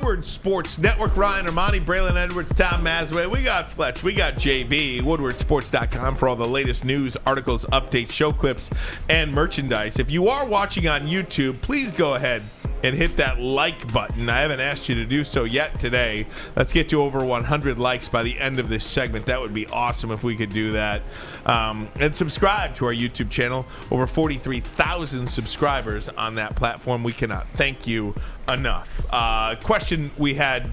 Woodward Sports Network. Ryan Ermanni, Braylon Edwards, Tom Masway. We got Fletch. We got JB. WoodwardSports.com for all the latest news, articles, updates, show clips, and merchandise. If you are watching on YouTube, please go ahead and hit that like button. I haven't asked you to do so yet today. Let's get to over 100 likes by the end of this segment. That would be awesome if we could do that. And subscribe to our YouTube channel. Over 43,000 subscribers on that platform. We cannot thank you enough. Question we had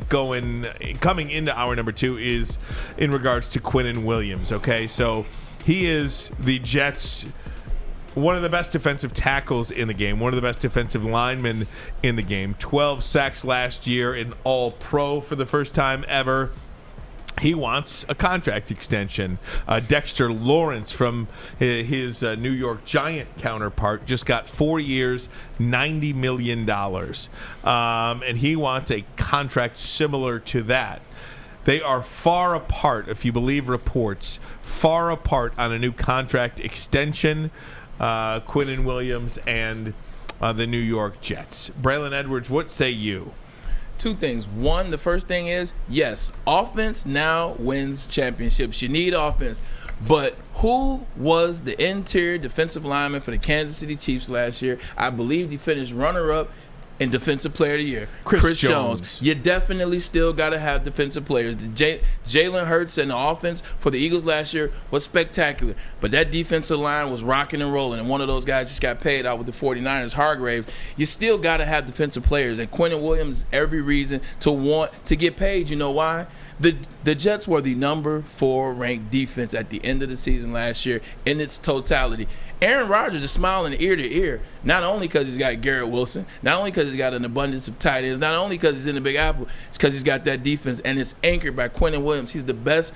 coming into hour number 2 is in regards to Quinnen Williams. Okay, so he is the Jets' one of the best defensive tackles in the game, one of the best defensive linemen in the game. 12 sacks last year, an All-Pro for the first time ever. He wants a contract extension. Dexter Lawrence from his New York Giant counterpart just got 4 years, $90 million. And he wants a contract similar to that. They are far apart, if you believe reports, far apart on a new contract extension. Quinnen Williams and the New York Jets. Braylon Edwards, what say you? Two things. One, the first thing is, yes, offense now wins championships. You need offense. But who was the interior defensive lineman for the Kansas City Chiefs last year? I believe he finished runner-up in Defensive Player of the Year. Chris Jones. You definitely still got to have defensive players. Jalen Hurts and the offense for the Eagles last year was spectacular. But that defensive line was rocking and rolling, and one of those guys just got paid out with the 49ers, Hargraves. You still got to have defensive players, and Quinnen Williams every reason to want to get paid. You know why? The Jets were the number 4 ranked defense at the end of the season last year in its totality. Aaron Rodgers is smiling ear to ear, not only because he's got Garrett Wilson, not only because he's got an abundance of tight ends, not only because he's in the Big Apple, it's because he's got that defense, and it's anchored by Quinnen Williams. He's the best.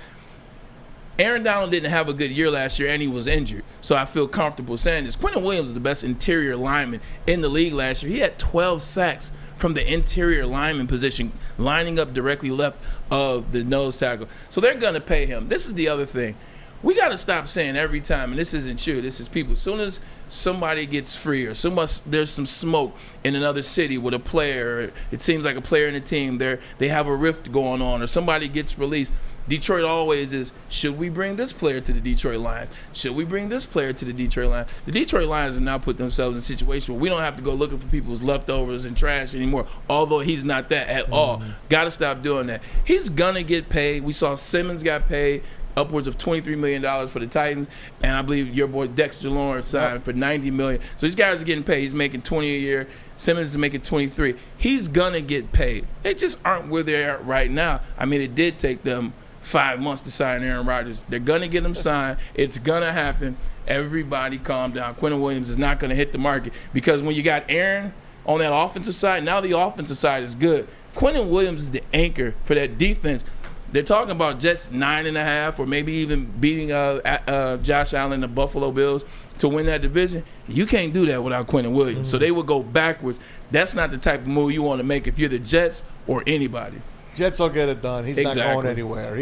Aaron Donald didn't have a good year last year, and he was injured, so I feel comfortable saying this. Quinnen Williams is the best interior lineman in the league last year. He had 12 sacks from the interior lineman position, lining up directly left of the nose tackle. So they're going to pay him. This is the other thing. We got to stop saying every time, and this isn't true, this is people, as soon as somebody gets free or there's some smoke in another city with a player, it seems like a player in the team, they have a rift going on, or somebody gets released, Detroit always is, should we bring this player to the Detroit Lions? Should we bring this player to the Detroit Lions? The Detroit Lions have now put themselves in a situation where we don't have to go looking for people's leftovers and trash anymore, although he's not that at all. Got to stop doing that. He's going to get paid. We saw Simmons got paid upwards of $23 million for the Titans, and I believe your boy Dexter Lawrence signed for $90 million. So these guys are getting paid. He's making $20 a year. Simmons is making $23. He's going to get paid. They just aren't where they're at right now. I mean, it did take them 5 months to sign Aaron Rodgers. They're going to get him signed. It's going to happen. Everybody calm down. Quinnen Williams is not going to hit the market because when you got Aaron on that offensive side, now the offensive side is good. Quinnen Williams is the anchor for that defense. They're talking about Jets 9.5 or maybe even beating Josh Allen, the Buffalo Bills, to win that division. You can't do that without Quinnen Williams. So they would go backwards. That's not the type of move you want to make if you're the Jets or anybody. Jets will get it done. He's not going anywhere.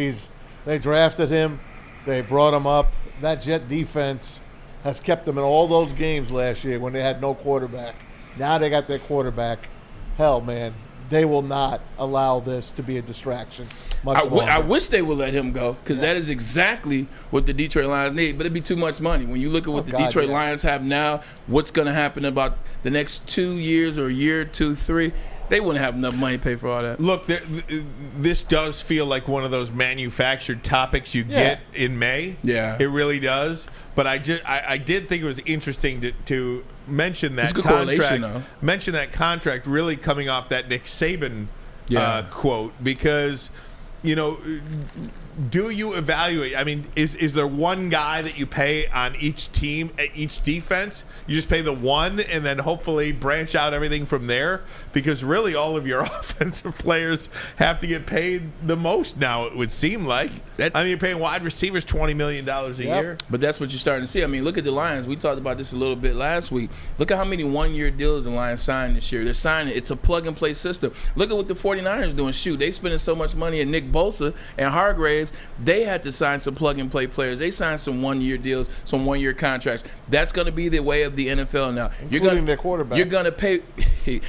They drafted him. They brought him up. That Jet defense has kept them in all those games last year when they had no quarterback. Now they got their quarterback. Hell, man, they will not allow this to be a distraction much longer. I wish they would let him go because that is exactly what the Detroit Lions need, but it'd be too much money. When you look at what the Detroit Lions have now, what's going to happen about the next 2 years or year, 2, 3, they wouldn't have enough money to pay for all that. Look, this does feel like one of those manufactured topics you get in May. Yeah. It really does. But I did think it was interesting to mention that contract. Mention that contract really coming off that Nick Saban quote because, you know, do you evaluate? I mean, is there one guy that you pay on each team, at each defense? You just pay the one and then hopefully branch out everything from there? Because really all of your offensive players have to get paid the most now, it would seem like. I mean, you're paying wide receivers $20 million a year. But that's what you're starting to see. I mean, look at the Lions. We talked about this a little bit last week. Look at how many one-year deals the Lions signed this year. They're signing. It's a plug-and-play system. Look at what the 49ers doing. Shoot, they spending so much money at Nick Bosa and Hargrave Braves, they had to sign some plug-and-play players. They signed some one-year deals, some one-year contracts. That's going to be the way of the NFL now. Including their quarterback. You're going to pay.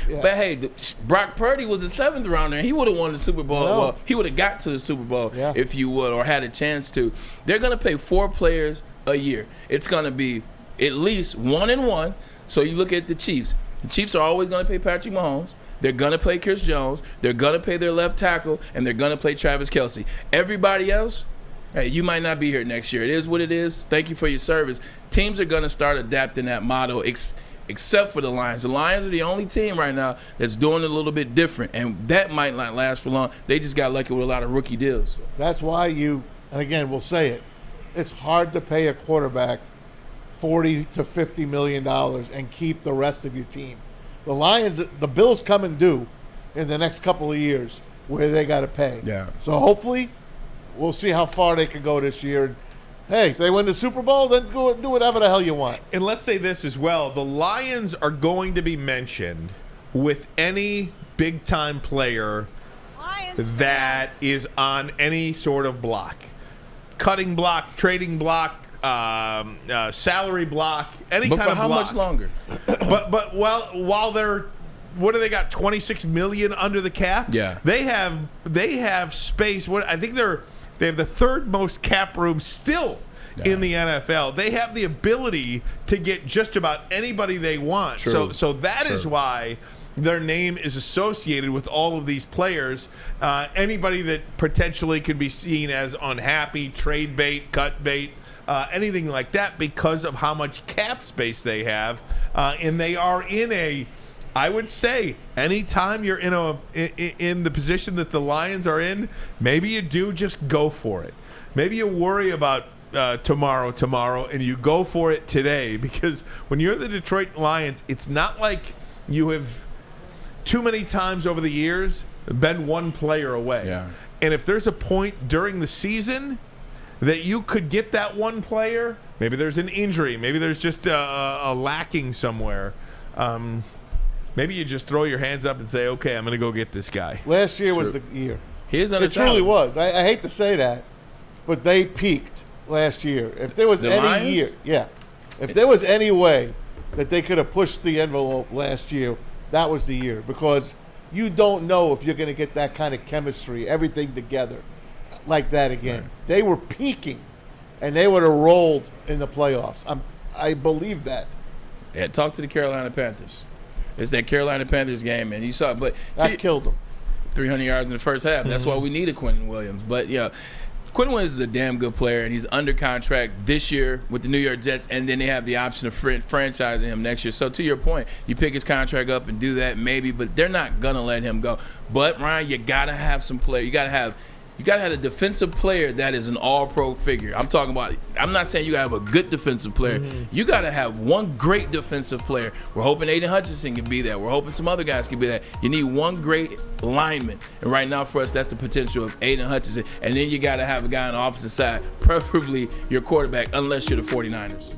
But, hey, Brock Purdy was the 7th rounder, and he would have won the Super Bowl. No. Well, he would have got to the Super Bowl if you would, or had a chance to. They're going to pay 4 players a year. It's going to be at least 1 and 1. So you look at the Chiefs. The Chiefs are always going to pay Patrick Mahomes. They're going to play Chris Jones. They're going to pay their left tackle, and they're going to play Travis Kelce. Everybody else, hey, you might not be here next year. It is what it is. Thank you for your service. Teams are going to start adapting that model, except for the Lions. The Lions are the only team right now that's doing it a little bit different, and that might not last for long. They just got lucky with a lot of rookie deals. That's why and again, we'll say it, it's hard to pay a quarterback $40 to $50 million and keep the rest of your team. The Lions, the Bills come and due in the next couple of years where they got to pay. Yeah. So hopefully we'll see how far they can go this year. Hey, if they win the Super Bowl, then go do whatever the hell you want. And let's say this as well. The Lions are going to be mentioned with any big-time player that is on any sort of block. Cutting block, trading block, salary block, any but kind of block. But for how much longer? but while they're, what do they got? 26 million under the cap. Yeah, they have space. I think they have the 3rd most cap room still in the NFL. They have the ability to get just about anybody they want. True. So that is why their name is associated with all of these players. Anybody that potentially could be seen as unhappy, trade bait, cut bait. Anything like that, because of how much cap space they have, and they are in I would say, anytime you're in the position that the Lions are in, maybe you do just go for it. Maybe you worry about tomorrow, and you go for it today, because when you're the Detroit Lions, it's not like you have too many times over the years been one player away. Yeah. And if there's a point during the season that you could get that one player, maybe there's an injury, maybe there's just a lacking somewhere, maybe you just throw your hands up and say, okay, I'm going to go get this guy. Last year was the year. It truly was. I hate to say that, but they peaked last year. If there was if there was any way that they could have pushed the envelope last year, that was the year, because you don't know if you're going to get that kind of chemistry, everything together like that again. Right. They were peaking, and they would have rolled in the playoffs. I believe that. Yeah, talk to the Carolina Panthers. It's that Carolina Panthers game, man. You saw it, but that killed them. 300 yards in the first half. That's why we needed Quinnen Williams. But yeah, Quinnen Williams is a damn good player, and he's under contract this year with the New York Jets, and then they have the option of franchising him next year. So to your point, you pick his contract up and do that maybe, but they're not gonna let him go. But Ryan, you gotta have some play. You gotta have a defensive player that is an all-pro figure. I'm not saying you gotta have a good defensive player. You gotta have one great defensive player. We're hoping Aiden Hutchinson can be that. We're hoping some other guys can be that. You need one great lineman. And right now for us, that's the potential of Aiden Hutchinson. And then you gotta have a guy on the opposite side, preferably your quarterback, unless you're the 49ers.